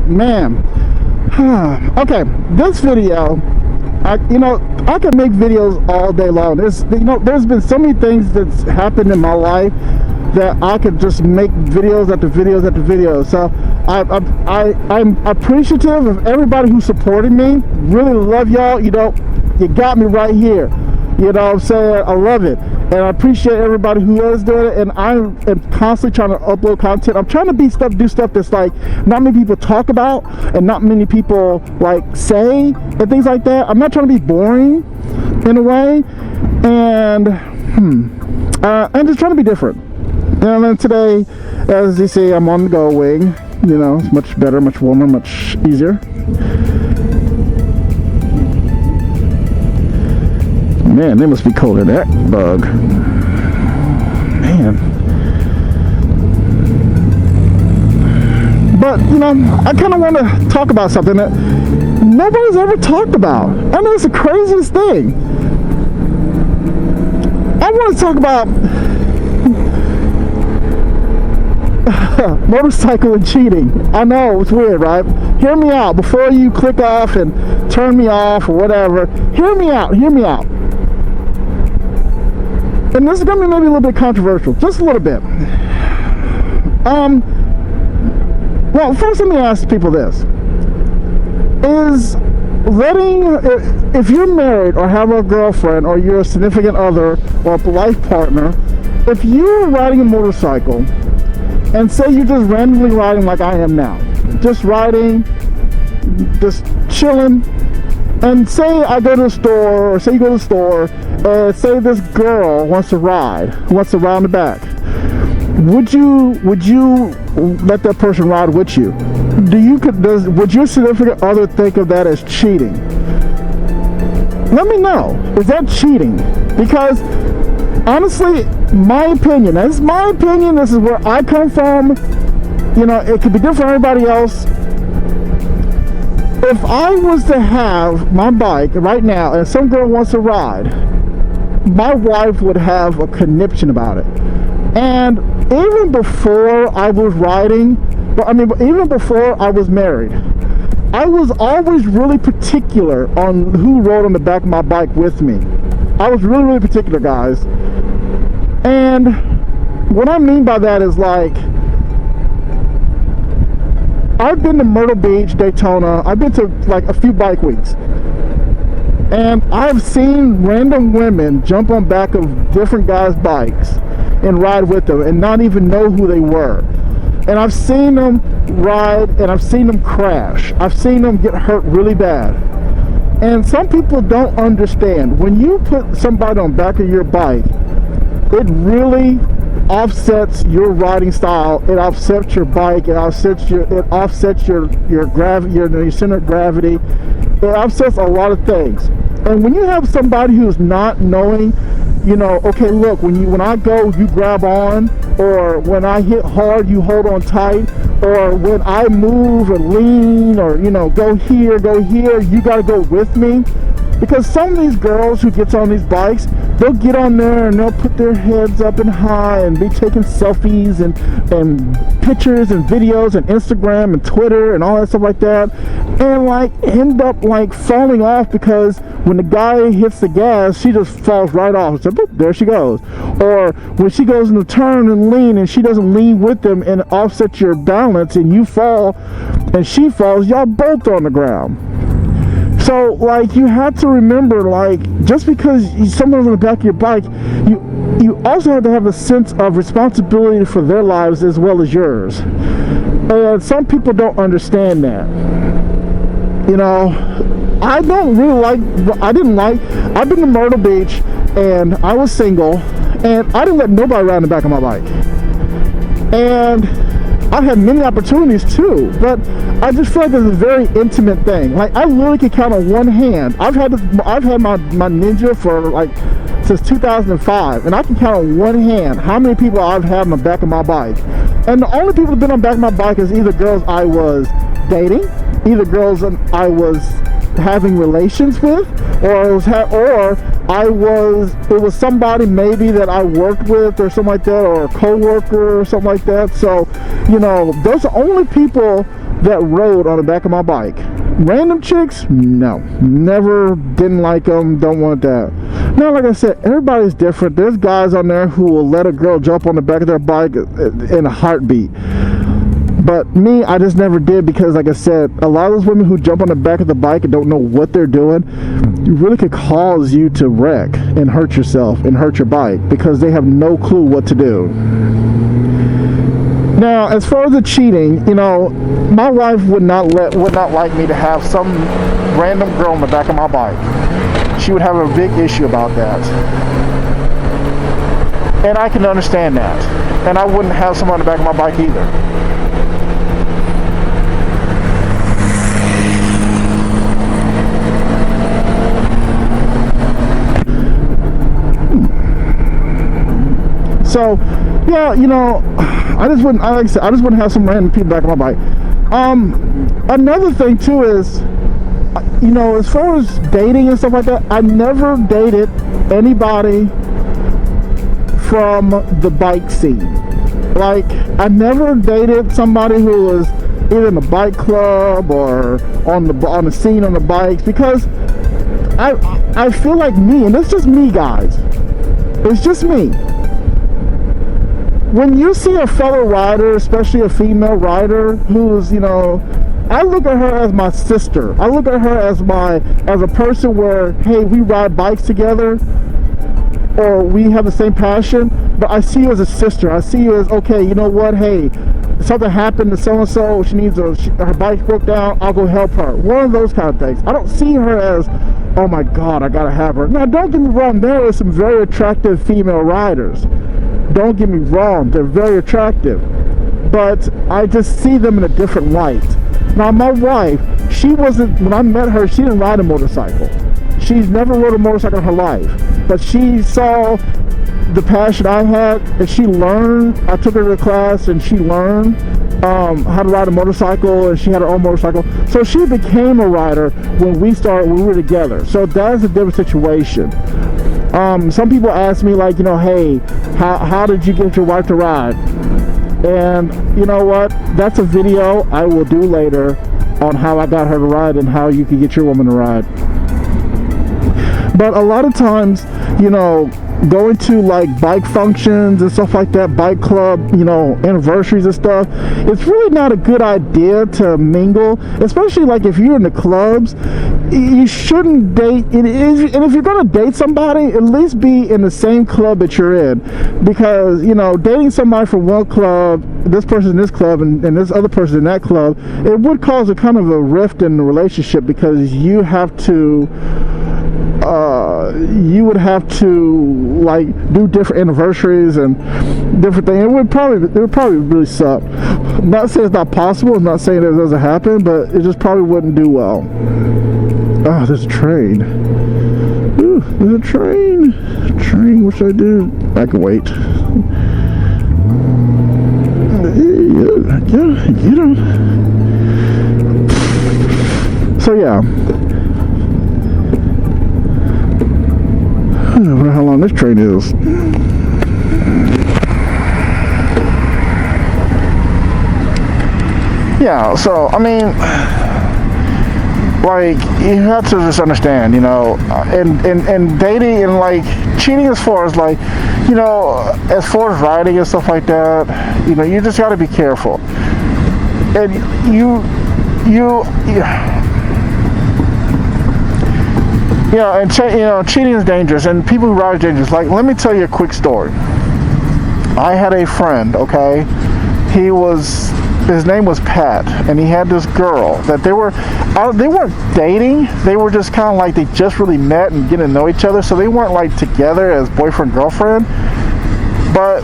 man. Okay, this video, I can make videos all day long. There's been so many things that's happened in my life that I could just make videos after videos after videos. So I'm appreciative of everybody who supported me. Really love y'all. You got me right here. You know what I'm saying? I love it. And I appreciate everybody who is doing it. And I am constantly trying to upload content. I'm trying to do stuff that's like not many people talk about and not many people like say and things like that. I'm not trying to be boring in a way. And I'm just trying to be different. And then today, as you see, I'm on the go wing. It's much better, much warmer, much easier. Man, they must be cold in that bug. Man. But, I kind of want to talk about something that nobody's ever talked about. I know it's the craziest thing. I want to talk about motorcycle and cheating. I know, it's weird, right? Hear me out before you click off and turn me off or whatever. Hear me out. And this is going to be maybe a little bit controversial, just a little bit. Well, first let me ask people this. If you're married or have a girlfriend or you're a significant other or a life partner, if you're riding a motorcycle and say you're just randomly riding like I am now, just riding, just chilling, and say I go to the store, or say you go to the store, and say this girl wants to ride on the back. Would you let that person ride with you? Would your significant other think of that as cheating? Let me know. Is that cheating? Because honestly, my opinion, this is my opinion, this is where I come from. It could be different for everybody else. If I was to have my bike right now and some girl wants to ride, my wife would have a conniption about it. And even before I was riding, even before I was married, I was always really particular on who rode on the back of my bike with me. I was really, really particular, guys. And what I mean by that is, like, I've been to Myrtle Beach, Daytona. I've been to like a few bike weeks, and I've seen random women jump on back of different guys' bikes and ride with them and not even know who they were. And I've seen them ride and I've seen them crash. I've seen them get hurt really bad. And some people don't understand, when you put somebody on the back of your bike, it really offsets your riding style. It offsets your bike. It offsets your gravity, your center of gravity. It offsets a lot of things. And when you have somebody who's not knowing, okay, look, when I go, you grab on, or when I hit hard, you hold on tight, or when I move or lean, or go here, you got to go with me. Because some of these girls who gets on these bikes, they'll get on there and they'll put their heads up and high and be taking selfies and pictures and videos and Instagram and Twitter and all that stuff like that, and like end up like falling off, because when the guy hits the gas, she just falls right off. So boop, there she goes. Or when she goes in the turn and lean and she doesn't lean with them and offset your balance, and you fall and she falls, y'all both on the ground. So, like, you have to remember, like, just because someone's on the back of your bike, you also have to have a sense of responsibility for their lives as well as yours. And some people don't understand that. I've been to Myrtle Beach, and I was single, and I didn't let nobody ride on the back of my bike. And I've had many opportunities too, but I just feel like it's a very intimate thing. Like, I literally can count on one hand. I've had my Ninja for like since 2005, and I can count on one hand how many people I've had on the back of my bike. And the only people who've been on the back of my bike is either girls I was dating, either girls I was having relations with, or it was somebody maybe that I worked with or something like that, or a co-worker or something like that. So those are only people that rode on the back of my bike. Random chicks, no, never, didn't like them, don't want that. Now, like I said, everybody's different. There's guys on there who will let a girl jump on the back of their bike in a heartbeat. But me, I just never did, because like I said, a lot of those women who jump on the back of the bike and don't know what they're doing, it really could cause you to wreck and hurt yourself and hurt your bike, because they have no clue what to do. Now, as far as the cheating, you know, my wife would not like me to have some random girl on the back of my bike. She would have a big issue about that. And I can understand that. And I wouldn't have someone on the back of my bike either. So, yeah, you know, I just wouldn't, like I said, I just wouldn't have some random people back on my bike. Another thing too is, you know, as far as dating and stuff like that, I never dated anybody from the bike scene. Like, I never dated somebody who was either in the bike club or on the scene on the bikes, because I feel like me, and it's just me, guys. It's just me. When you see a fellow rider, especially a female rider, who's, you know, I look at her as my sister. I look at her as a person where, hey, we ride bikes together, or we have the same passion, but I see you as a sister. I see you as, okay, you know what, hey, something happened to so-and-so, she needs her bike broke down, I'll go help her. One of those kind of things. I don't see her as, oh my God, I gotta have her. Now, don't get me wrong, there are some very attractive female riders. Don't get me wrong, they're very attractive, but I just see them in a different light. Now, my wife, when I met her, she didn't ride a motorcycle. She's never rode a motorcycle in her life, but she saw the passion I had, and she learned. I took her to a class, and she learned how to ride a motorcycle, and she had her own motorcycle. So she became a rider when we were together. So that's a different situation. Some people ask me, like, you know, hey, how did you get your wife to ride? And you know what? That's a video I will do later on how I got her to ride and how you can get your woman to ride. But a lot of times, you know, going to like bike functions and stuff like that, bike club, you know, anniversaries and stuff, it's really not a good idea to mingle, especially like if you're in the clubs. You shouldn't date, and if you're going to date somebody, at least be in the same club that you're in, because, you know, dating somebody from one club, this person in this club, and this other person in that club, it would cause a kind of a rift in the relationship, because you would have to like do different anniversaries and different things. It would probably really suck. I'm not saying it's not possible. I'm not saying it doesn't happen, but it just probably wouldn't do well. Oh, there's a train. Ooh, there's a train. What should I do? I can wait. Get on. So yeah. I don't know how long this train is. Yeah, so I mean, like, you have to just understand, you know, and dating and like cheating, as far as like, you know, as far as riding and stuff like that, you know, you just got to be careful. And yeah, and cheating is dangerous, and people who ride are dangerous. Like, let me tell you a quick story. I had a friend, okay? His name was Pat, and he had this girl that they weren't dating. They were just kind of like, they just really met and getting to know each other, so they weren't like together as boyfriend girlfriend. But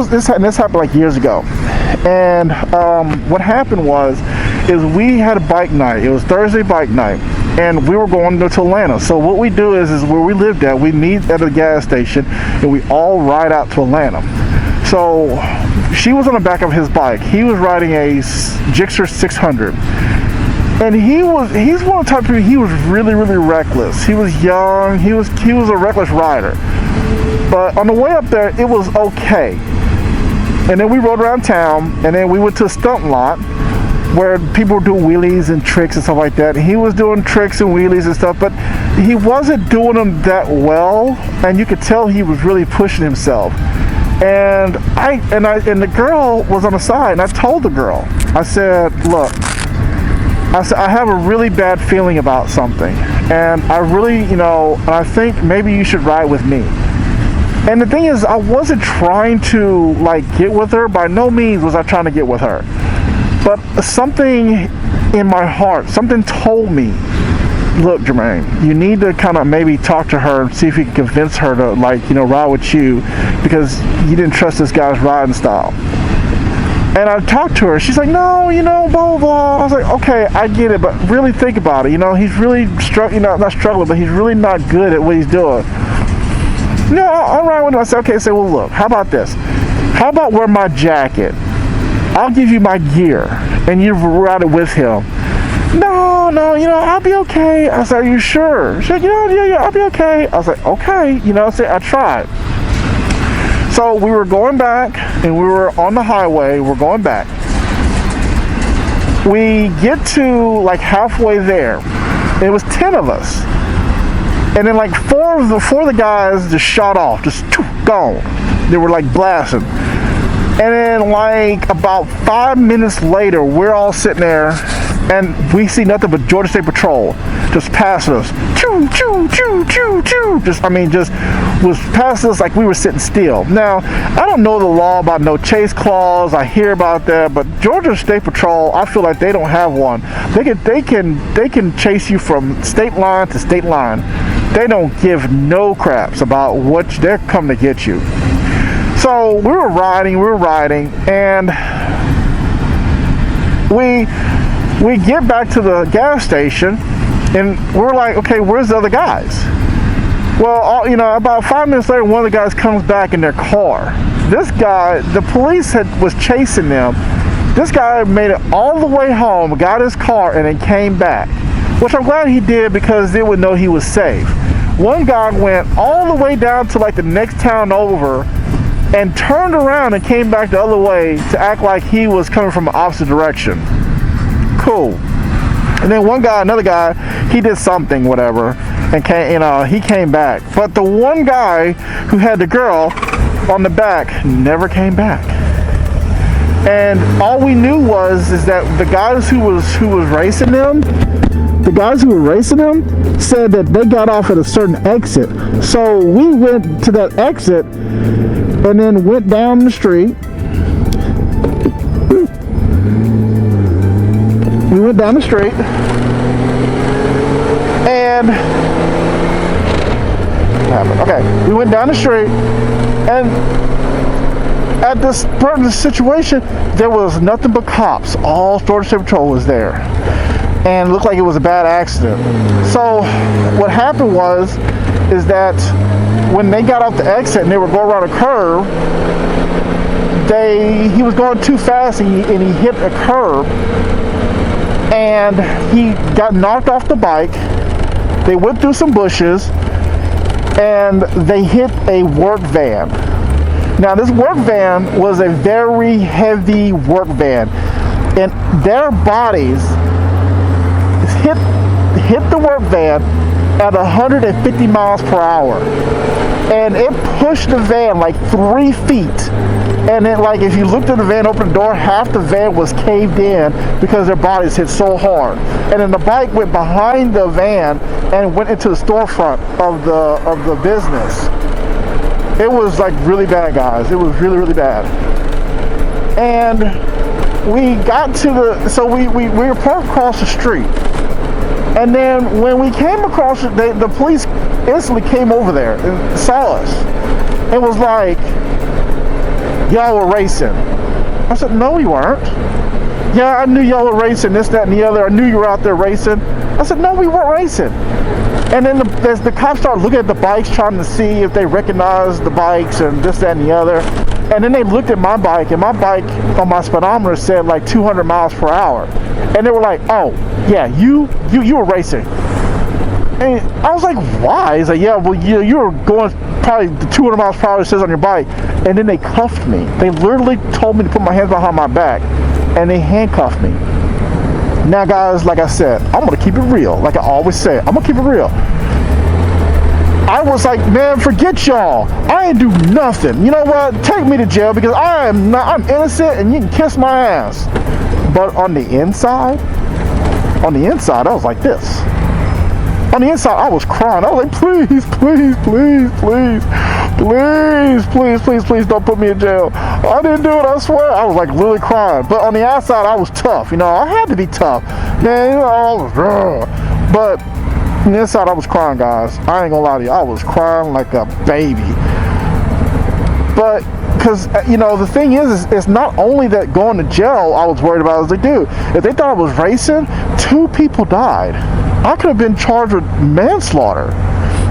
this happened like years ago, and what happened is we had a bike night. It was Thursday bike night, and we were going to Atlanta. So what we do is where we lived at, we meet at a gas station, and we all ride out to Atlanta. So she was on the back of his bike. He was riding a Gixxer 600. And he's one of the type of people, he was really, really reckless. He was young, he was a reckless rider. But on the way up there, it was okay. And then we rode around town, and then we went to a stunt lot, where people do wheelies and tricks and stuff like that. He was doing tricks and wheelies and stuff, but he wasn't doing them that well, and you could tell he was really pushing himself. And the girl was on the side, and I told the girl, I said, look, I have a really bad feeling about something, and I really, I think maybe you should ride with me. And the thing is, I wasn't trying to like get with her. By no means was I trying to get with her. But something in my heart, something told me, look, Jermaine, you need to kind of maybe talk to her and see if you can convince her to ride with you, because you didn't trust this guy's riding style. And I talked to her. She's like, no, blah, blah, blah. I was like, okay, I get it, but really think about it. He's really not struggling, but he's really not good at what he's doing. No, I'll ride with him. I said, okay, well, look, how about this? How about wear my jacket? I'll give you my gear, and you ride it with him. No, I'll be okay. I said, are you sure? She said, yeah, I'll be okay. I was like, okay, I tried. So we were going back, and we were on the highway. We're going back. We get to like halfway there. It was 10 of us. And then like four of the guys just shot off, just gone. They were like blasting. And then like about 5 minutes later, we're all sitting there, and we see nothing but Georgia State Patrol just passing us. Choo, choo, choo, choo, choo. Just was passing us like we were sitting still. Now, I don't know the law about no chase clause. I hear about that, but Georgia State Patrol, I feel like they don't have one. They can chase you from state line to state line. They don't give no craps about what they're coming to get you. So we were riding, and we get back to the gas station, and we're like, okay, where's the other guys? Well, about 5 minutes later, one of the guys comes back in their car. This guy, the police was chasing them. This guy made it all the way home, got his car, and then came back, which I'm glad he did, because they would know he was safe. One guy went all the way down to like the next town over and turned around and came back the other way to act like he was coming from the opposite direction. Cool. And then another guy, he did something, whatever, and he came back. But the one guy who had the girl on the back never came back. And all we knew is that the guys who was racing them, said that they got off at a certain exit. So we went to that exit and then went down the street. We went down the street, and we went down the street, and at this part of the situation, there was nothing but cops. All Georgia State Patrol was there, and it looked like it was a bad accident. So what happened is that when they got off the exit and they were going around a curve, he was going too fast, and he hit a curb, and he got knocked off the bike. They went through some bushes, and they hit a work van. Now, this work van was a very heavy work van, and their bodies hit the work van at 150 miles per hour, and it pushed the van like 3 feet. And then, like, if you looked at the van, open the door, half the van was caved in because their bodies hit so hard. And then the bike went behind the van and went into the storefront of the business. It was like really bad, guys. It was really, really bad. And we got to we were parked across the street. And then when we came across it, the police instantly came over there and saw us. It was like, y'all were racing. I said, no, we weren't. Yeah, I knew y'all were racing, this, that, and the other. I knew you were out there racing. I said, no, we weren't racing. And then the cops started looking at the bikes, trying to see if they recognized the bikes and this, that, and the other. And then they looked at my bike, and my bike on my speedometer said like 200 miles per hour. And they were like, oh, yeah, you were racing. And I was like, why? He's like, yeah, well, you were going probably the 200 miles per hour it says on your bike. And then they cuffed me. They literally told me to put my hands behind my back, and they handcuffed me. Now guys, like I said, I'm gonna keep it real. Like I always say, I'm gonna keep it real. I was like, man, forget y'all. I ain't do nothing. You know what? Take me to jail because I'm innocent and you can kiss my ass. But on the inside, I was like this. On the inside, I was crying. I was like, please, please, please, please, please, please, please, please don't put me in jail. I didn't do it, I swear. I was like literally crying. But on the outside, I was tough. You know, I had to be tough. Man, you know, I was, but on the inside, I was crying, guys. I ain't gonna lie to you. I was crying like a baby. But, because, you know, the thing is it's not only that going to jail I was worried about. I was like, dude, if they thought I was racing, 2 people died. I could have been charged with manslaughter.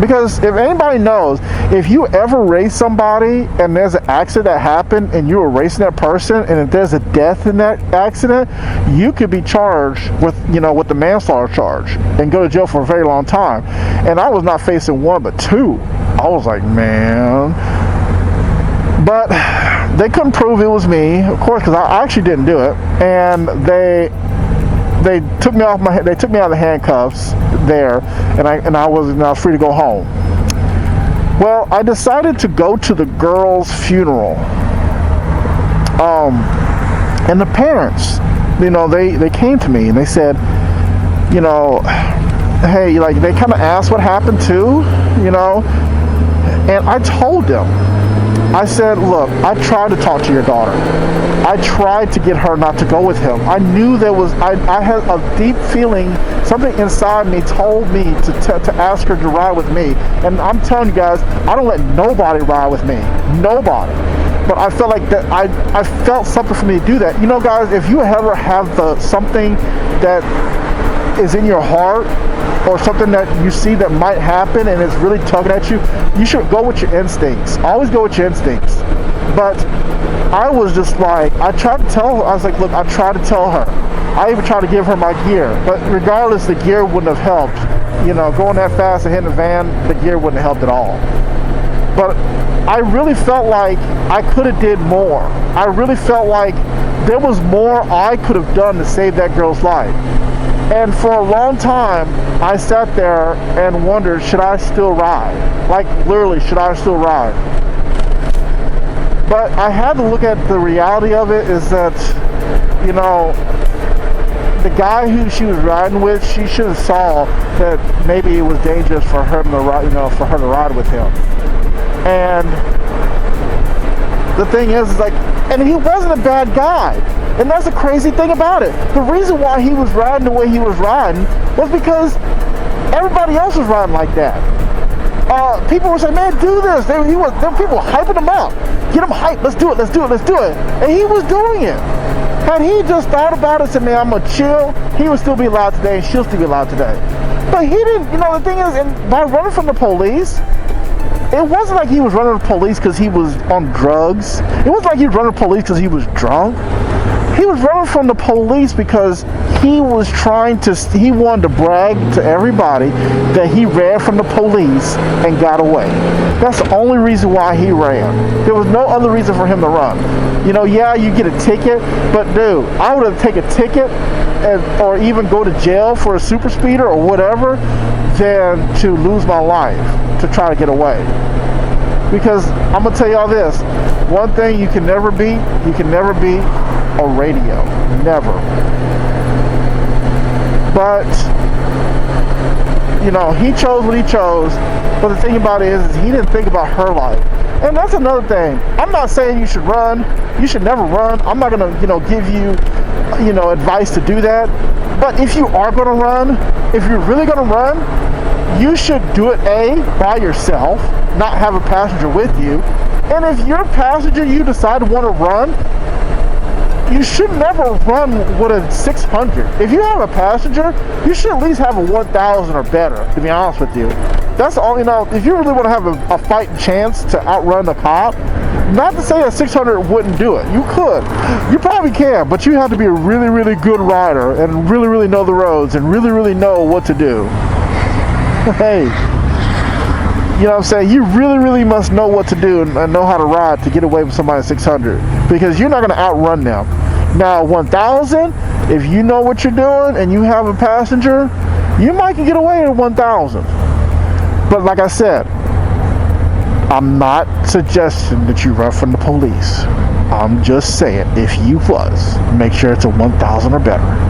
Because if anybody knows, if you ever race somebody and there's an accident that happened and you were racing that person and if there's a death in that accident, you could be charged with, you know, with the manslaughter charge and go to jail for a very long time. And I was not facing 1 but 2. I was like, man. But they couldn't prove it was me, of course, because I actually didn't do it. And they took me off they took me out of the handcuffs there, and I was free to go home. Well, I decided to go to the girl's funeral. And the parents, you know, they came to me and they said, you know, hey, like they kind of asked what happened too, you know, and I told them. I said, look, I tried to talk to your daughter. I tried to get her not to go with him. I knew there was, I had a deep feeling, something inside me told me to ask her to ride with me. And I'm telling you guys, I don't let nobody ride with me. Nobody. But I felt like that, I felt something for me to do that. You know, guys, if you ever have something that is in your heart, or something that you see that might happen and it's really tugging at you, you should go with your instincts. Always go with your instincts. But I was just like, I tried to tell her, I was like, look, I tried to tell her. I even tried to give her my gear, but regardless, the gear wouldn't have helped. You know, going that fast and hitting the van, the gear wouldn't have helped at all. But I really felt like I could have did more. I really felt like there was more I could have done to save that girl's life. And for a long time, I sat there and wondered, should I still ride? Like, literally, should I still ride? But I had to look at the reality of it is that, you know, the guy who she was riding with, she should have saw that maybe it was dangerous for her to ride, you know, for her to ride with him. And the thing is like, and he wasn't a bad guy. And that's the crazy thing about it. The reason why he was riding the way he was riding was because everybody else was riding like that. People were saying, man, do this. There were people hyping him up. Get him hyped. Let's do it. Let's do it. Let's do it. And he was doing it. Had he just thought about it and said, man, I'm going to chill, he would still be allowed today and she'll still be allowed today. But he didn't, you know, the thing is, and by running from the police, it wasn't like he was running from the police because he was on drugs. It wasn't like he was running from the police because he was drunk. He was running from the police because he was he wanted to brag to everybody that he ran from the police and got away. That's the only reason why he ran. There was no other reason for him to run. You know, yeah, you get a ticket, but dude, I would have taken a ticket or even go to jail for a super speeder or whatever than to lose my life to try to get away. Because I'm going to tell y'all this, one thing you can never beat a radio. Never. But, you know, he chose what he chose, but the thing about it is he didn't think about her life. And that's another thing. I'm not saying you should run. You should never run. I'm not going to, you know, give you, you know, advice to do that. But if you are going to run, if you're really going to run, you should do it, by yourself, not have a passenger with you. And if you're a passenger, you decide to want to run, you should never run with a 600. If you have a passenger, you should at least have a 1000 or better, to be honest with you. That's all, you know, if you really want to have a fighting chance to outrun the cop, not to say a 600 wouldn't do it. You could. You probably can, but you have to be a really, really good rider and really, really know the roads and really, really know what to do. Hey, you know what I'm saying? You really, really must know what to do and know how to ride to get away from somebody at 600, because you're not going to outrun them. Now, 1000, If you know what you're doing and you have a passenger, you might can get away with 1,000. But like I said, I'm not suggesting that you run from the police. I'm just saying, if you was, make sure it's a 1,000 or better.